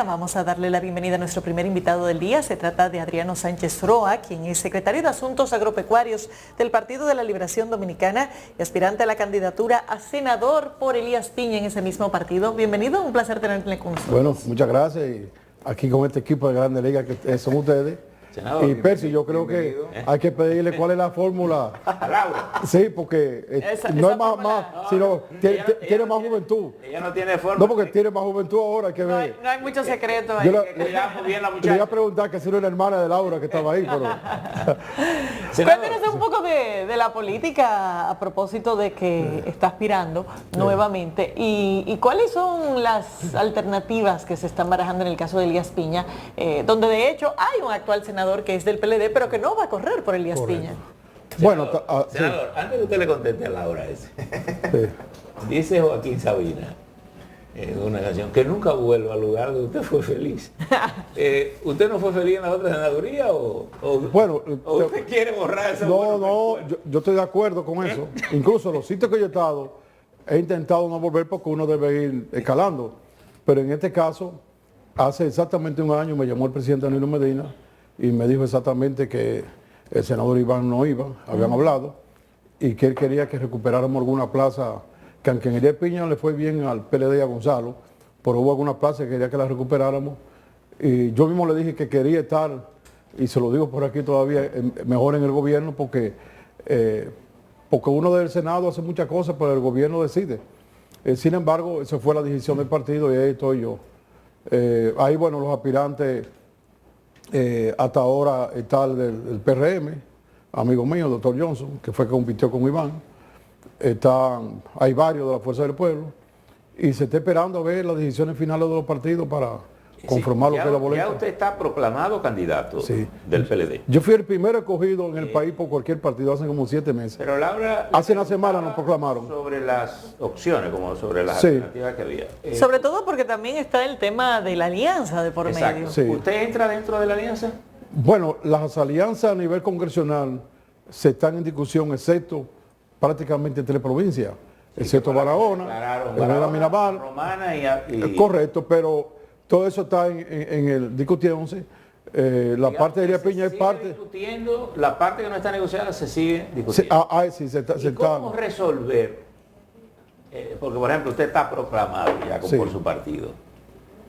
Vamos a darle la bienvenida a nuestro primer invitado del día. Se trata de Adriano Sánchez Roa, quien es secretario de Asuntos Agropecuarios del Partido de la Liberación Dominicana y aspirante a la candidatura a senador por Elías Piña en ese mismo partido. Bienvenido, un placer tenerle con nosotros. Bueno, muchas gracias. Y aquí con este equipo de Grandes Ligas que son ustedes. Senador, y Percy, yo creo que hay que pedirle cuál es la fórmula. Laura. Sí, porque no es más, sino tiene más juventud. Ella no tiene fórmula. No, porque tiene más juventud ahora, hay que ver. No hay mucho secreto ahí. Cuidamos bien la muchacha. Le iba a preguntar que si era la hermana de Laura que estaba ahí, pero... Cuéntenos un poco de la política a propósito de que está aspirando nuevamente y cuáles son las alternativas que se están barajando en el caso de Elías Piña, donde de hecho hay un actual senador que es del PLD, pero que no va a correr por Elías Piña. Bueno, senador, antes que usted le conteste a Laura ese, sí. Dice Joaquín Sabina en una canción que nunca vuelva al lugar donde usted fue feliz. ¿Usted no fue feliz en la otra senaduría o usted quiere borrar esa? Yo estoy de acuerdo con eso. Incluso los sitios que yo he estado, he intentado no volver porque uno debe ir escalando. Pero en este caso, hace exactamente un año me llamó el presidente Danilo Medina y me dijo exactamente que el senador Iván no iba, habían hablado, y que él quería que recuperáramos alguna plaza, que aunque en Elías Piña le fue bien al PLD y a Gonzalo, pero hubo alguna plaza que quería que la recuperáramos, y yo mismo le dije que quería estar, y se lo digo por aquí todavía, mejor en el gobierno, porque uno del Senado hace muchas cosas, pero el gobierno decide. Sin embargo, esa fue la decisión del partido y ahí estoy yo. Ahí, bueno, los aspirantes... hasta ahora está el del PRM, amigo mío, el doctor Johnson, que fue que compitió con Iván. Hay varios de la Fuerza del Pueblo y se está esperando a ver las decisiones finales de los partidos para conformar lo que es la boleta. Ya usted está proclamado candidato del PLD. Yo fui el primero escogido en el país por cualquier partido hace como 7 meses. Pero Laura... Hace una semana nos proclamaron. Sobre las opciones, como sobre las alternativas que había. Sobre todo porque también está el tema de la alianza de por medio. Sí. ¿Usted entra dentro de la alianza? Bueno, las alianzas a nivel congresional se están en discusión, excepto prácticamente 3 provincias, excepto Barahona, Mirabal, Romana y... Correcto, pero todo eso está en el discutiéndose. La parte de Elías Piña es parte... discutiendo, la parte que no está negociada se sigue discutiendo. ¿Cómo resolver? Porque, por ejemplo, usted está proclamado ya por su partido.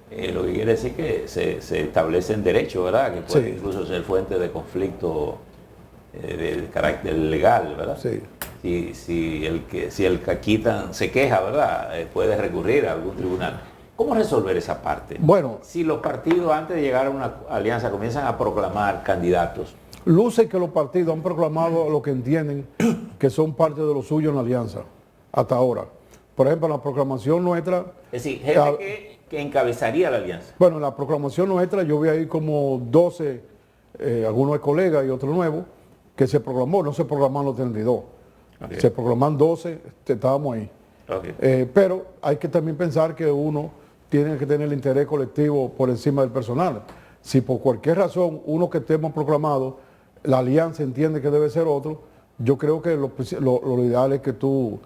Lo que quiere decir que se establecen derechos, ¿verdad? Que puede incluso ser fuente de conflicto de carácter legal, ¿verdad? Sí. Si el que quitan se queja, ¿verdad? Puede recurrir a algún tribunal. ¿Cómo resolver esa parte? Bueno, si los partidos antes de llegar a una alianza comienzan a proclamar candidatos. Luce que los partidos han proclamado lo que entienden que son parte de lo suyo en la alianza, hasta ahora. Por ejemplo, la proclamación nuestra... Es decir, gente que encabezaría la alianza. Bueno, en la proclamación nuestra yo vi ahí como 12, algunos de colegas y otros nuevos, que se proclamó, no se proclamaron los 32. Okay. Se proclamaron 12, estábamos ahí. Okay. Pero hay que también pensar que uno tiene que tener el interés colectivo por encima del personal. Si por cualquier razón uno que estemos proclamado, la alianza entiende que debe ser otro, yo creo que lo ideal es que tú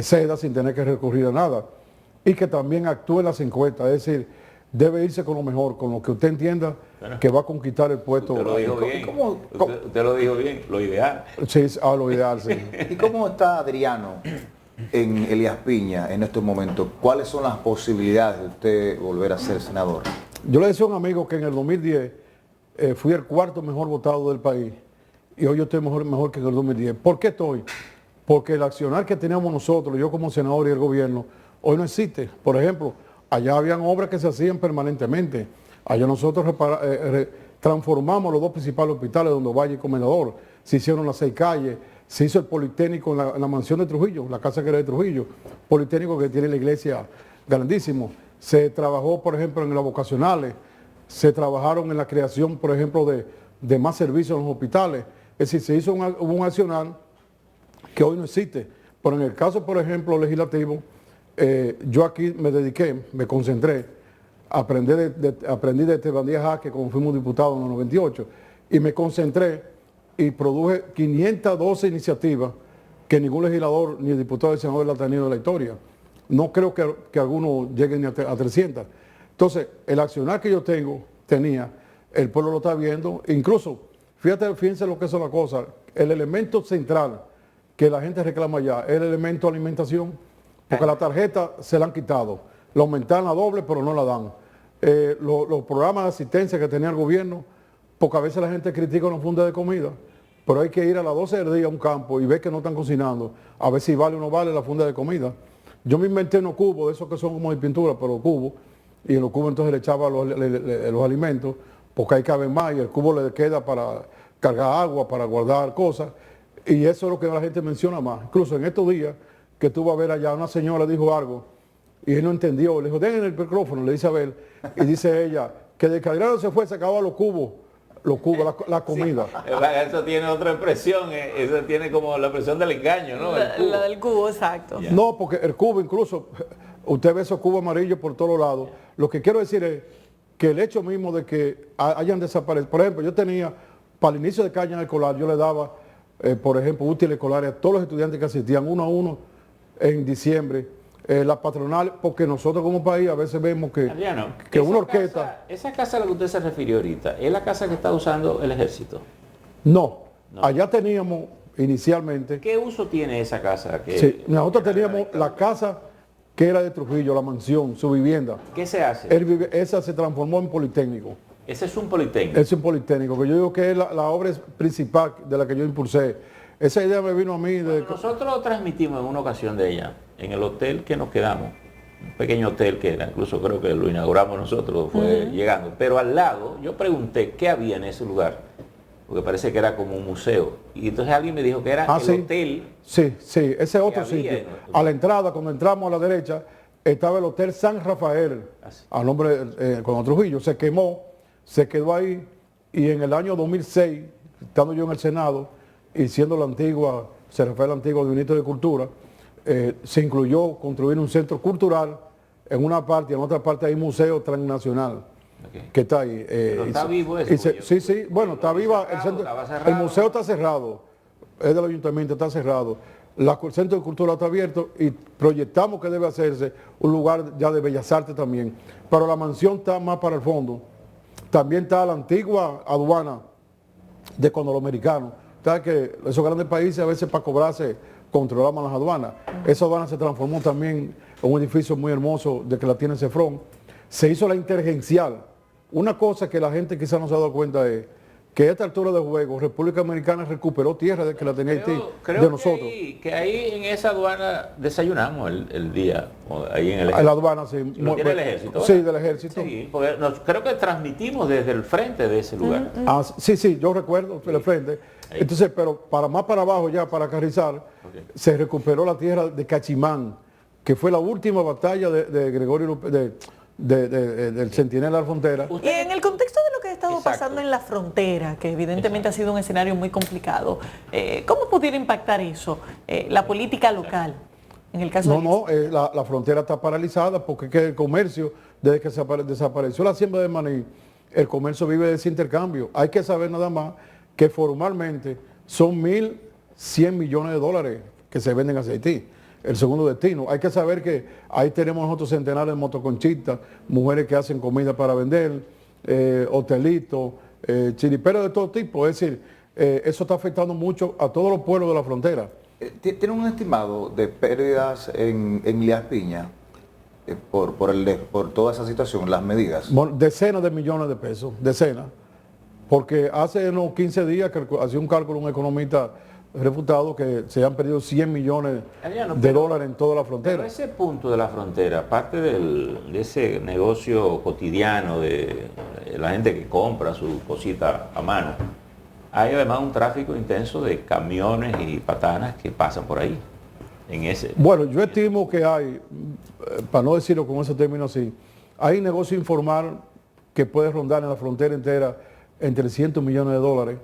cedas sin tener que recurrir a nada. Y que también actúe en las encuestas, es decir, debe irse con lo mejor, con lo que usted entienda que va a conquistar el puesto. Usted lo dijo bien, usted lo dijo bien, lo ideal. Sí, lo ideal, sí. ¿Y cómo está Adriano en Elías Piña en estos momentos? ¿Cuáles son las posibilidades de usted volver a ser senador? Yo le decía a un amigo que en el 2010 fui el 4º mejor votado del país y hoy yo estoy mejor que en el 2010. ¿Por qué estoy? Porque el accionar que teníamos nosotros, yo como senador y el gobierno, hoy no existe. Por ejemplo, allá habían obras que se hacían permanentemente. Allá nosotros transformamos los 2 principales hospitales, Donde Valle y Comendador. Se hicieron las 6 calles. Se hizo el Politécnico en la mansión de Trujillo, la casa que era de Trujillo. Politécnico que tiene la iglesia grandísimo. Se trabajó, por ejemplo, en las vocacionales. Se trabajaron en la creación, por ejemplo, de más servicios en los hospitales. Es decir, se hizo un accionar que hoy no existe. Pero en el caso, por ejemplo, legislativo, yo aquí me concentré, aprendí de Esteban Díaz Jaque cuando fuimos diputados en el 98 y me concentré y produje 512 iniciativas que ningún legislador ni diputado ni senador la ha tenido en la historia. No creo que algunos lleguen ni a 300. Entonces, el accionar que yo tenía, el pueblo lo está viendo, incluso, fíjense lo que es la cosa, el elemento central que la gente reclama ya es el elemento de alimentación, porque la tarjeta se la han quitado, la aumentaron a doble, pero no la dan. Los programas de asistencia que tenía el gobierno, porque a veces la gente critica una funda de comida, pero hay que ir a las 12 del día a un campo y ver que no están cocinando, a ver si vale o no vale la funda de comida. Yo me inventé unos cubos, de esos que son como de pintura, pero cubos, y en los cubos entonces le echaba los alimentos, porque ahí caben más, y el cubo le queda para cargar agua, para guardar cosas, y eso es lo que la gente menciona más. Incluso en estos días que estuve a ver allá, una señora dijo algo, y él no entendió, le dijo, den el micrófono, le dice a ver, y dice ella, que de que Adriano se fue, se acababan los cubos, la comida. Sí. Eso tiene otra expresión, eso tiene como la expresión del engaño, ¿no? La del cubo, exacto. Yeah. No, porque el cubo incluso, usted ve esos cubos amarillos por todos lados. Lo que quiero decir es que el hecho mismo de que hayan desaparecido, por ejemplo, yo tenía, para el inicio de caña escolar, yo le daba, por ejemplo, útiles escolares a todos los estudiantes que asistían uno a uno en diciembre. La patronal, porque nosotros como país a veces vemos que, Adriano, que una orquesta... esa casa a la que usted se refirió ahorita, ¿es la casa que está usando el ejército? No, allá teníamos inicialmente... ¿Qué uso tiene esa casa? Sí, nosotros teníamos la casa que era de Trujillo, la mansión, su vivienda. ¿Qué se hace? Esa se transformó en Politécnico. Ese es un Politécnico. Es un Politécnico, que yo digo que es la obra principal de la que yo impulsé. Esa idea me vino a mí de... Nosotros transmitimos en una ocasión de ella, en el hotel que nos quedamos, un pequeño hotel que era, incluso creo que lo inauguramos nosotros, fue llegando, pero al lado yo pregunté qué había en ese lugar, porque parece que era como un museo, y entonces alguien me dijo que era el hotel. Sí, ese otro sitio. A la entrada, cuando entramos a la derecha, estaba el Hotel San Rafael, a nombre con Trujillo, se quemó, se quedó ahí, y en el año 2006, estando yo en el Senado, y siendo la antigua, se refiere al antiguo ministro de Cultura, se incluyó construir un centro cultural en una parte, y en otra parte hay un museo transnacional que está ahí. Pero está vivo eso. Sí, bueno, está viva. El museo está cerrado, es del ayuntamiento, está cerrado. El centro de cultura está abierto y proyectamos que debe hacerse un lugar ya de bellas artes también. Pero la mansión está más para el fondo. También está la antigua aduana de cuando los americanos. Que esos grandes países a veces para cobrarse controlaban las aduanas. Esa aduana se transformó también en un edificio muy hermoso de que la tiene Cefrón. Se hizo la intergencial. Una cosa que la gente quizás no se ha dado cuenta es que a esta altura de juego República Dominicana recuperó tierra de que la tenía Haití de nosotros. Que ahí en esa aduana desayunamos el día, ahí en el ejército. La aduana, sí. ¿Lo tiene el ejército? Sí, del ejército. Sí, porque creo que transmitimos desde el frente de ese lugar. Sí, yo recuerdo, el frente. Entonces, pero más para abajo ya, para Carrizal, se recuperó la tierra de Cachimán, que fue la última batalla de Gregorio Lupe, del Centinela de la Frontera. Y en el contexto de lo que ha estado pasando en la frontera, que evidentemente ha sido un escenario muy complicado, ¿cómo pudiera impactar eso, la política local? En el caso la frontera está paralizada porque que el comercio, desde que desapareció la siembra de maní, el comercio vive de ese intercambio. Hay que saber nada más que formalmente son 1.100 millones de dólares que se venden hacia Haití, el segundo destino. Hay que saber que ahí tenemos nosotros centenares de motoconchistas, mujeres que hacen comida para vender, hotelitos, chiriperos de todo tipo. Es decir, eso está afectando mucho a todos los pueblos de la frontera. ¿Tiene un estimado de pérdidas en Elías Piña por toda esa situación, las medidas? Bueno, decenas de millones de pesos, decenas. Porque hace unos 15 días que hacía un cálculo un economista refutado que se han perdido 100 millones de dólares en toda la frontera. Pero ese punto de la frontera, aparte de ese negocio cotidiano de la gente que compra su cosita a mano, hay además un tráfico intenso de camiones y patanas que pasan por ahí. Bueno, yo estimo que hay, para no decirlo con ese término así, hay negocio informal que puede rondar en la frontera entera en 300 millones de dólares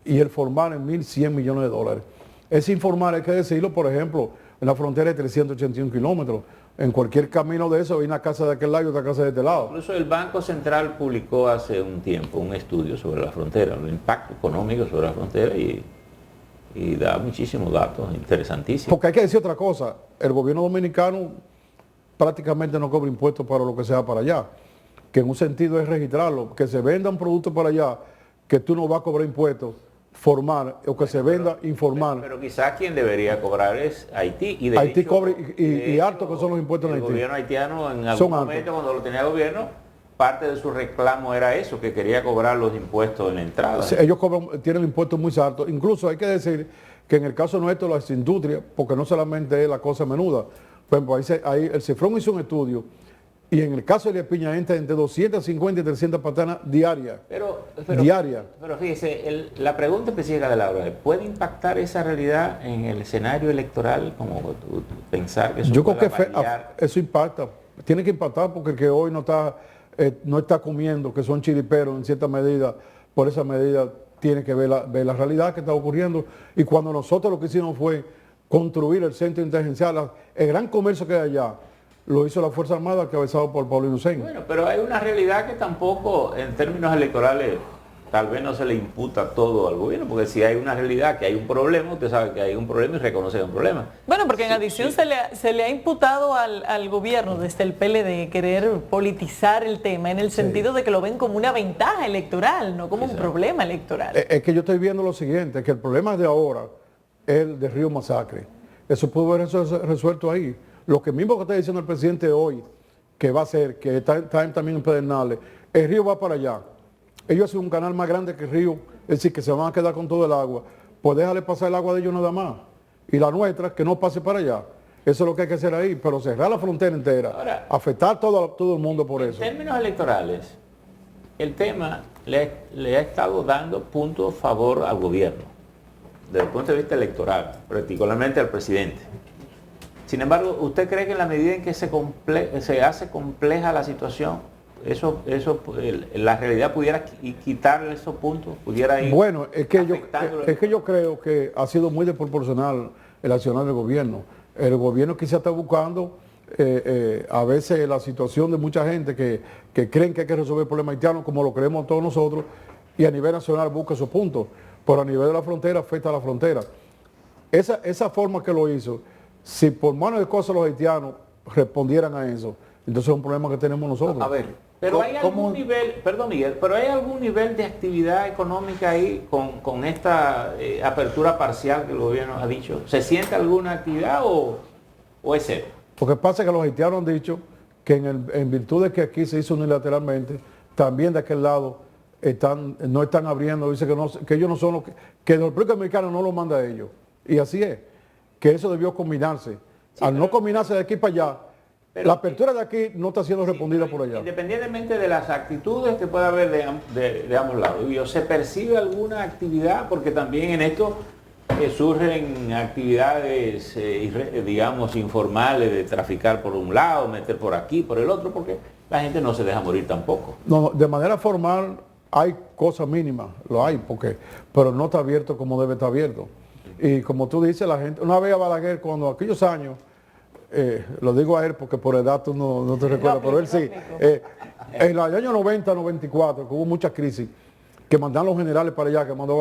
y el formal en 1.100 millones de dólares. Ese informal hay que decirlo, por ejemplo, en la frontera de 381 kilómetros. En cualquier camino de eso hay una casa de aquel lado y otra casa de este lado. Incluso el Banco Central publicó hace un tiempo un estudio sobre la frontera, el impacto económico sobre la frontera y da muchísimos datos interesantísimos. Porque hay que decir otra cosa, el gobierno dominicano prácticamente no cobra impuestos para lo que sea para allá. que en un sentido es registrarlo, que se venda un producto para allá, que tú no vas a cobrar impuestos, formar, o que se venda, informar. Pero quizás quien debería cobrar es Haití. Y de Haití hecho, cobra y harto que son los impuestos en Haití. El gobierno haitiano en algún momento, cuando lo tenía el gobierno, parte de su reclamo era eso, que quería cobrar los impuestos en la entrada. Sí, ellos tienen impuestos muy altos. Incluso hay que decir que en el caso nuestro las industrias, porque no solamente es la cosa menuda, por ejemplo, ahí el Cifrón hizo un estudio y en el caso de Elías Piña entra entre 250 y 300 patanas diarias. Pero fíjese, la pregunta específica de Laura, ¿puede impactar esa realidad en el escenario electoral? Como pensar que eso Yo creo que eso impacta, tiene que impactar porque el que hoy no está comiendo, que son chiriperos en cierta medida, por esa medida tiene que ver la realidad que está ocurriendo. Y cuando nosotros lo que hicimos fue construir el centro inteligencial, el gran comercio que hay allá, lo hizo la Fuerza Armada, encabezado por Paulino Sen. Bueno, pero hay una realidad que tampoco, en términos electorales, tal vez no se le imputa todo al gobierno, porque si hay una realidad que hay un problema, usted sabe que hay un problema y reconoce que hay un problema. Bueno, porque en adición se le ha imputado al gobierno desde el PLD querer politizar el tema en el sentido de que lo ven como una ventaja electoral, no como un problema electoral. Es que yo estoy viendo lo siguiente, que el problema de ahora es el de Río Masacre. Eso pudo haber resuelto ahí. Lo que mismo que está diciendo el presidente hoy, que va a hacer, que está también en Pedernales, el río va para allá. Ellos hacen un canal más grande que el río, es decir, que se van a quedar con todo el agua. Pues déjale pasar el agua de ellos nada más. Y la nuestra, que no pase para allá. Eso es lo que hay que hacer ahí, pero cerrar la frontera entera, ahora, afectar todo el mundo por eso. En términos electorales, el tema le ha estado dando punto a favor al gobierno, desde el punto de vista electoral, particularmente al presidente. Sin embargo, ¿usted cree que en la medida en que se hace compleja la situación, la realidad pudiera quitarle esos puntos? ¿Pudiera ir? Bueno, es que yo creo que ha sido muy desproporcional el accionar del gobierno. El gobierno quizá está buscando a veces la situación de mucha gente que creen que hay que resolver el problema haitiano como lo creemos todos nosotros, y a nivel nacional busca esos puntos, pero a nivel de la frontera afecta a la frontera. Esa forma que lo hizo, si por mano de cosas los haitianos respondieran a eso, entonces es un problema que tenemos nosotros. A ver, pero hay algún nivel, perdón Miguel, pero hay algún nivel de actividad económica ahí con esta apertura parcial que el gobierno ha dicho. ¿Se siente alguna actividad o es cero? Lo que pasa es que los haitianos han dicho que en virtud de que aquí se hizo unilateralmente, también de aquel lado no están abriendo, dice que ellos no son los que el República Dominicana no lo manda a ellos. Y así es, que eso debió combinarse. Sí, al no combinarse de aquí para allá, la apertura de aquí no está siendo respondida por allá. Independientemente de las actitudes que pueda haber de ambos lados, ¿se percibe alguna actividad? Porque también en esto surgen actividades, digamos, informales de traficar por un lado, meter por aquí, por el otro, porque la gente no se deja morir tampoco. No, de manera formal hay cosas mínimas, lo hay, pero no está abierto como debe estar abierto. Y como tú dices, la gente, una vez a Balaguer, cuando aquellos años, lo digo a él porque por edad tú no te recuerdas, pero él sí, en el año 90, 94, que hubo mucha crisis, que mandaron los generales para allá, que mandó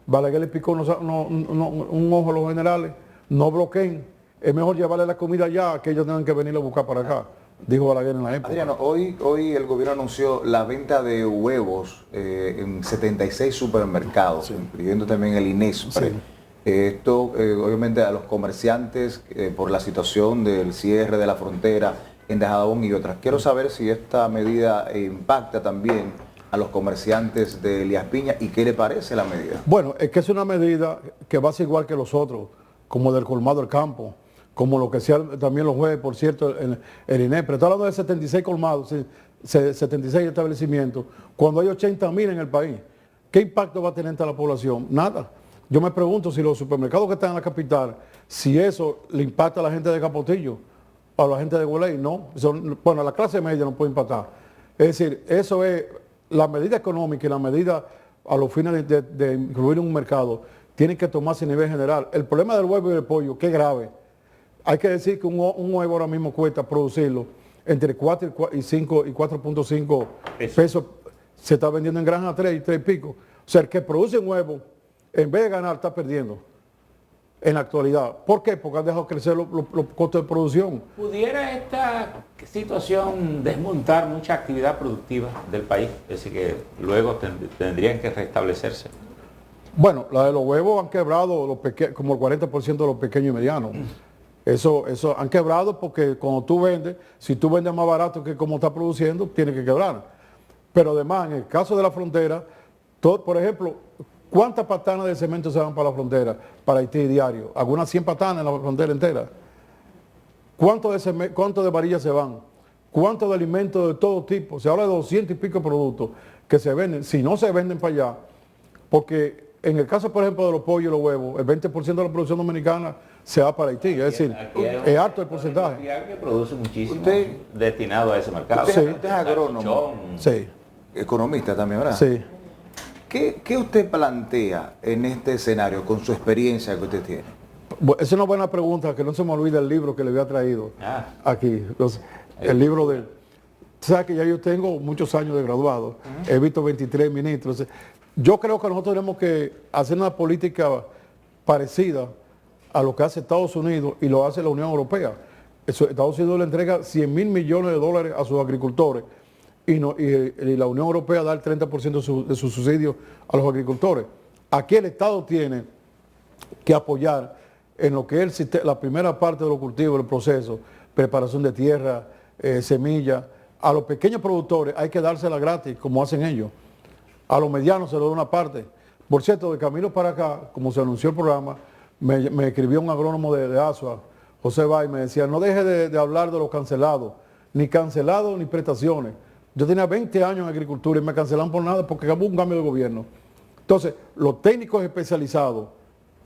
Balaguer le picó un ojo a los generales, no bloqueen, es mejor llevarle la comida allá que ellos tengan que venir a buscar para acá, dijo Balaguer en la época. Adriano, hoy el gobierno anunció la venta de huevos en 76 supermercados, sí, incluyendo también el INESPRE. Sí. Esto obviamente a los comerciantes por la situación del cierre de la frontera en Dajabón y otras. Quiero saber si esta medida impacta también a los comerciantes de Elías Piña y qué le parece la medida. Bueno, es que es una medida que va a ser igual que los otros, como del colmado del campo, como lo que sea también los jueves, por cierto, el INESPRE. Está hablando de 76 colmados, 76 establecimientos, cuando hay 80.000 en el país. ¿Qué impacto va a tener entre la población? Nada. Yo me pregunto si los supermercados que están en la capital, si eso le impacta a la gente de Capotillo, o a la gente de Gualey, no. Bueno, a la clase media no puede impactar. Es decir, eso es la medida económica y la medida a los fines de incluir un mercado, tienen que tomarse a nivel general. El problema del huevo y del pollo, qué grave. Hay que decir que un huevo ahora mismo cuesta producirlo entre 4 y 5 y 4.5 pesos. Se está vendiendo en granja 3 y 3 y pico. O sea, el que produce un huevo, en vez de ganar, está perdiendo. en la actualidad. ¿Por qué? Porque han dejado crecer los costos de producción. ¿Pudiera esta situación desmontar mucha actividad productiva del país? Es decir, que luego tendrían que restablecerse. Bueno, la de los huevos han quebrado como el 40% de los pequeños y medianos. Eso han quebrado porque cuando tú vendes, si tú vendes más barato que como está produciendo, tiene que quebrar. Pero además, en el caso de la frontera, por ejemplo, ¿cuántas patanas de cemento se van para la frontera, para Haití diario? Algunas 100 patanas en la frontera entera. ¿Cuánto de varillas se van? ¿Cuánto de alimentos de todo tipo? Se habla de 200 y pico productos que se venden. Si no se venden para allá, porque en el caso, por ejemplo, de los pollos y los huevos, el 20% de la producción dominicana se va para Haití. Es decir, es alto el porcentaje. Que produce muchísimo destinado a ese mercado. Usted es agrónomo. Sí. Economista también, ¿verdad? Sí. ¿Qué usted plantea en este escenario con su experiencia que usted tiene? Bueno, es una buena pregunta, que no se me olvide el libro que le había traído aquí. El libro de... Sabes que ya yo tengo muchos años de graduado, he visto 23 ministros. Yo creo que nosotros tenemos que hacer una política parecida a lo que hace Estados Unidos y lo hace la Unión Europea. Estados Unidos le entrega 100 mil millones de dólares a sus agricultores y la Unión Europea da el 30% de sus subsidios a los agricultores. Aquí el Estado tiene que apoyar en lo que es la primera parte de los cultivos, el proceso, preparación de tierra, semilla. A los pequeños productores hay que dársela gratis, como hacen ellos. A los medianos se les da una parte. Por cierto, de camino para acá, como se anunció el programa, me escribió un agrónomo de Asua, José Bay, me decía, no deje de hablar de los cancelados ni prestaciones. Yo tenía 20 años en agricultura y me cancelaron por nada porque hubo un cambio de gobierno. Entonces, los técnicos especializados,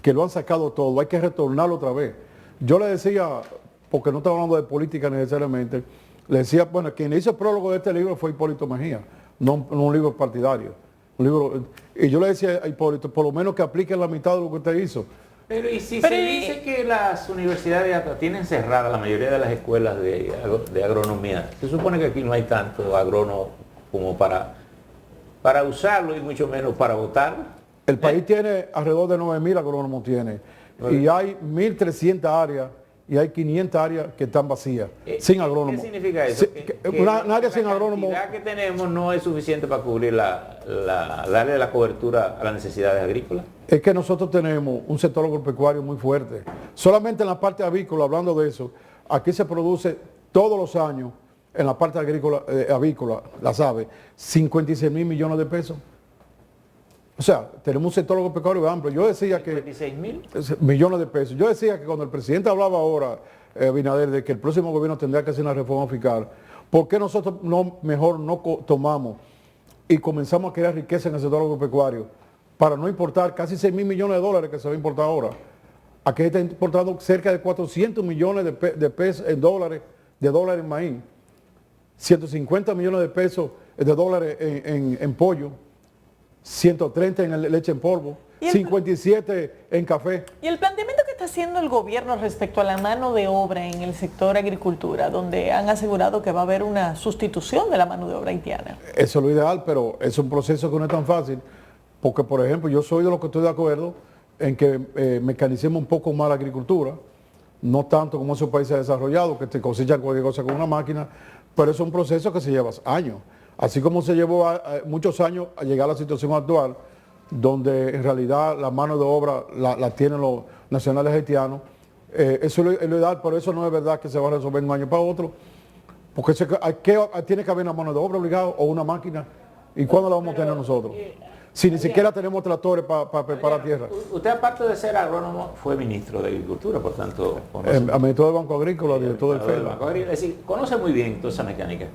que lo han sacado todo, hay que retornarlo otra vez. Yo le decía, porque no estaba hablando de política necesariamente, le decía, bueno, quien hizo el prólogo de este libro fue Hipólito Mejía, no un libro partidario. Y yo le decía a Hipólito, por lo menos que aplique la mitad de lo que usted hizo. Pero y si se dice que las universidades tienen cerradas la mayoría de las escuelas de agronomía, se supone que aquí no hay tanto agrónomo como para usarlo y mucho menos para votarlo. El país tiene alrededor de 9.000 agrónomos tiene, y hay 1.300 áreas y hay 500 áreas que están vacías, sin agrónomos. ¿Qué significa eso? Una área sin agrónomo. La cantidad que tenemos no es suficiente para cubrir darle la cobertura a las necesidades agrícolas. Es que nosotros tenemos un sector agropecuario muy fuerte. Solamente en la parte avícola, hablando de eso, aquí se produce todos los años, en la parte avícola, las aves, 56 mil millones de pesos. O sea, tenemos un sector agropecuario amplio. Yo decía que... 56 mil millones de pesos. Yo decía que cuando el presidente hablaba ahora, Abinader, de que el próximo gobierno tendría que hacer una reforma fiscal, ¿por qué nosotros mejor no tomamos y comenzamos a crear riqueza en el sector agropecuario para no importar casi 6 mil millones de dólares que se va a importar ahora? Aquí está importando cerca de 400 millones de pesos en dólares, en maíz, 150 millones de pesos de dólares en pollo, 130 en leche en polvo, 57 en café. Y el planteamiento que está haciendo el gobierno respecto a la mano de obra en el sector agricultura, donde han asegurado que va a haber una sustitución de la mano de obra haitiana. Eso es lo ideal, pero es un proceso que no es tan fácil, porque por ejemplo yo soy de los que estoy de acuerdo en que mecanicemos un poco más la agricultura, no tanto como esos países desarrollados que te cosechan cualquier cosa con una máquina, pero es un proceso que se lleva años. Así como se llevó muchos años a llegar a la situación actual, donde en realidad la mano de obra la tienen los nacionales haitianos, eso es lo ideal, pero eso no es verdad que se va a resolver de un año para otro, porque tiene que haber una mano de obra obligada o una máquina, ¿y cuándo la vamos a tener nosotros? Si ni siquiera tenemos tractores para preparar tierra. Usted, aparte de ser agrónomo, fue ministro de Agricultura, por tanto... Administrador del Banco Agrícola, director del FEDA. Es decir, conoce muy bien toda esa mecánica.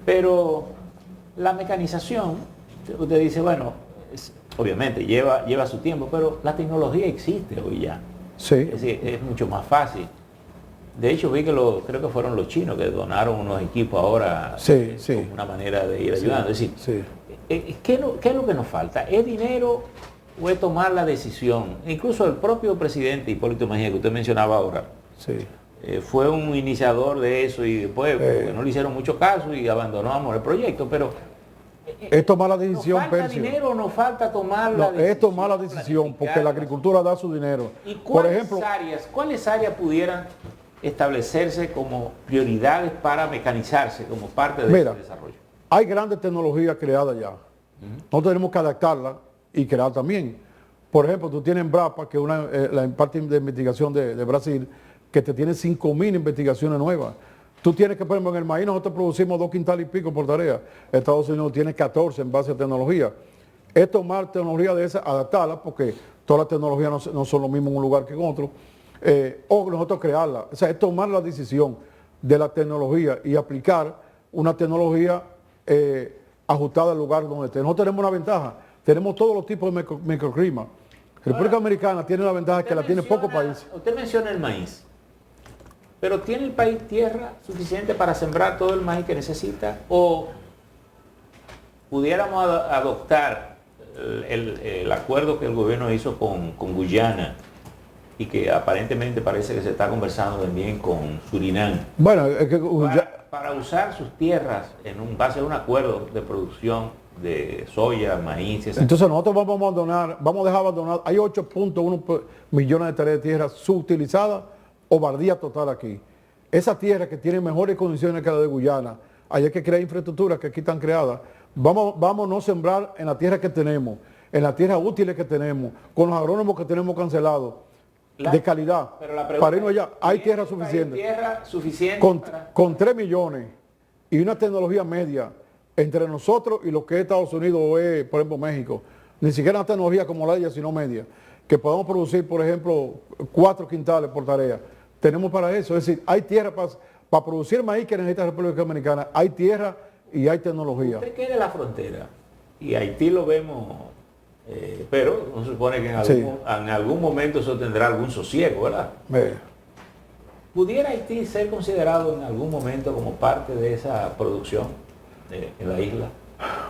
Pero la mecanización, usted dice, bueno, obviamente lleva su tiempo, pero la tecnología existe hoy ya. Sí. Es decir, es mucho más fácil. De hecho, vi que creo que fueron los chinos que donaron unos equipos ahora, como una manera de ir ayudando. Es decir, ¿qué es lo que nos falta? ¿Es dinero o es tomar la decisión? Incluso el propio presidente Hipólito Mejía, que usted mencionaba ahora, fue un iniciador de eso y después porque no le hicieron mucho caso y abandonamos el proyecto. Pero es tomar la decisión, ¿No falta dinero o no falta tomar la decisión? Es tomar la decisión, porque la agricultura da su dinero. ¿Y por ejemplo, cuáles áreas pudieran establecerse como prioridades para mecanizarse como parte de ese desarrollo? Hay grandes tecnologías creadas ya. Nosotros tenemos que adaptarlas y crear también. Por ejemplo, tú tienes Embrapa, que es la parte de investigación de Brasil, que te tiene 5.000 investigaciones nuevas. Tú tienes que, por ejemplo, en el maíz nosotros producimos 2 quintales y pico por tarea. Estados Unidos tiene 14 en base a tecnología. Es tomar tecnología de esa, adaptarla, porque todas las tecnologías no son lo mismo en un lugar que en otro, o nosotros crearla. O sea, es tomar la decisión de la tecnología y aplicar una tecnología ajustada al lugar donde esté. Nosotros tenemos una ventaja, tenemos todos los tipos de microclimas. República Dominicana tiene una ventaja que la tiene pocos países. Usted menciona el maíz, pero ¿tiene el país tierra suficiente para sembrar todo el maíz que necesita? ¿O pudiéramos adoptar el acuerdo que el gobierno hizo con Guyana y que aparentemente parece que se está conversando también con Surinam? Bueno, es que para usar sus tierras base a un acuerdo de producción de soya, maíz. Entonces nosotros vamos a dejar abandonar, hay 8.1 millones de hectáreas de tierra subutilizadas o bardía total aquí. Esa tierra que tiene mejores condiciones que la de Guyana, hay que crear infraestructuras que aquí están creadas. Vamos a no sembrar en la tierra que tenemos, en las tierras útiles que tenemos, con los agrónomos que tenemos cancelados, de calidad. Para irnos allá, hay tierra suficiente. Con 3 millones y una tecnología media entre nosotros y lo que es Estados Unidos o es, por ejemplo, México. Ni siquiera una tecnología como la de ella, sino media. Que podamos producir, por ejemplo, 4 quintales por tarea. Tenemos para eso. Es decir, hay tierra para producir maíz que necesita la República Dominicana. Hay tierra y hay tecnología. Usted quiere la frontera. Y Haití lo vemos, pero no se supone que en algún momento eso tendrá algún sosiego, ¿verdad? ¿Pudiera Haití ser considerado en algún momento como parte de esa producción en la isla?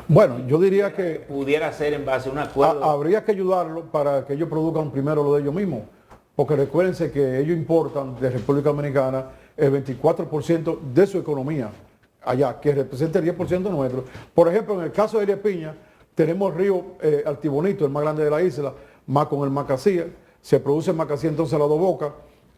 Bueno, yo diría que pudiera ser en base a un acuerdo. Habría que ayudarlo para que ellos produzcan primero lo de ellos mismos, porque recuérdense que ellos importan de República Dominicana el 24% de su economía allá, que representa el 10% nuestro. Por ejemplo, en el caso de Elías Piña, tenemos el río Altibonito, el más grande de la isla, más con el Macasí, se produce el Macasí entonces las dos bocas.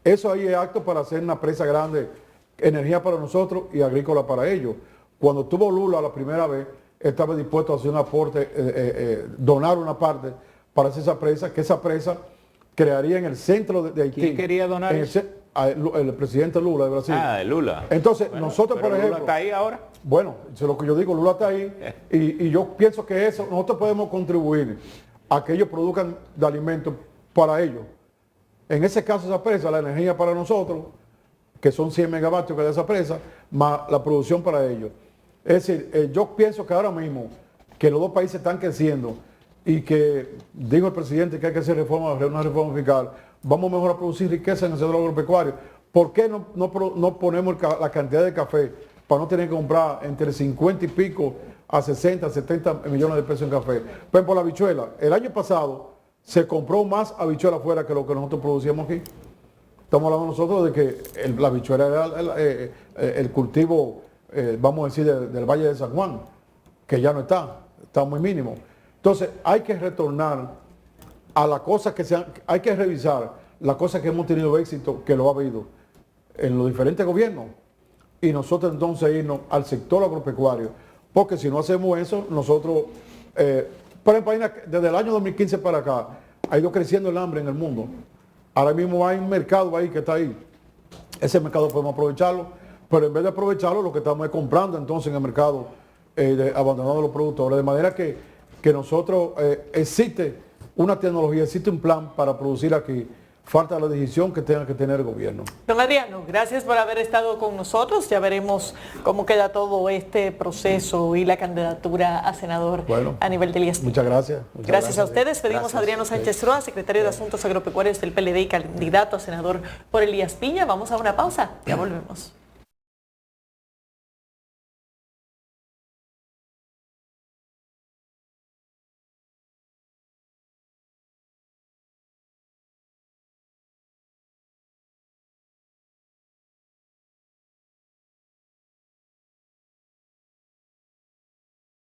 Eso ahí es apto para hacer una presa grande, energía para nosotros y agrícola para ellos. Cuando tuvo Lula la primera vez, estaba dispuesto a hacer un aporte, donar una parte para hacer esa presa, que esa presa crearía en el centro de Haití. ¿Quién quería donar eso? El presidente Lula de Brasil. Lula. Entonces, nosotros, por ejemplo... ¿Lula está ahí ahora? Bueno, eso es lo que yo digo, Lula está ahí. Y yo pienso que eso, nosotros podemos contribuir a que ellos produzcan de alimentos para ellos. En ese caso, esa presa, la energía para nosotros, que son 100 megavatios que da esa presa, más la producción para ellos. Es decir, yo pienso que ahora mismo que los dos países están creciendo y que, dijo el presidente que hay que hacer una reforma fiscal, vamos mejor a producir riqueza en el sector agropecuario. ¿Por qué no ponemos la cantidad de café para no tener que comprar entre 50 y pico a 60, 70 millones de pesos en café? Por ejemplo, la habichuela. El año pasado se compró más habichuela afuera que lo que nosotros producíamos aquí. Estamos hablando nosotros de que la habichuela era el cultivo, vamos a decir, del Valle de San Juan, que ya no está muy mínimo. Entonces hay que retornar a las cosas hay que revisar las cosas que hemos tenido éxito, que lo ha habido en los diferentes gobiernos, y nosotros entonces irnos al sector agropecuario, porque si no hacemos eso, nosotros, por ejemplo, desde el año 2015 para acá, ha ido creciendo el hambre en el mundo. Ahora mismo hay un mercado ahí que está ahí. Ese mercado podemos aprovecharlo, pero en vez de aprovecharlo, lo que estamos es comprando entonces en el mercado, abandonando los productores. De manera que nosotros, existe una tecnología, existe un plan para producir aquí. Falta la decisión que tenga que tener el gobierno. Don Adriano, gracias por haber estado con nosotros. Ya veremos cómo queda todo este proceso y la candidatura a senador a nivel de Elías Piña. Muchas gracias. Gracias a ustedes. Pedimos a Adriano Sánchez Roa, secretario de Asuntos Agropecuarios del PLD y candidato a senador por Elías Piña. Vamos a una pausa. Ya volvemos.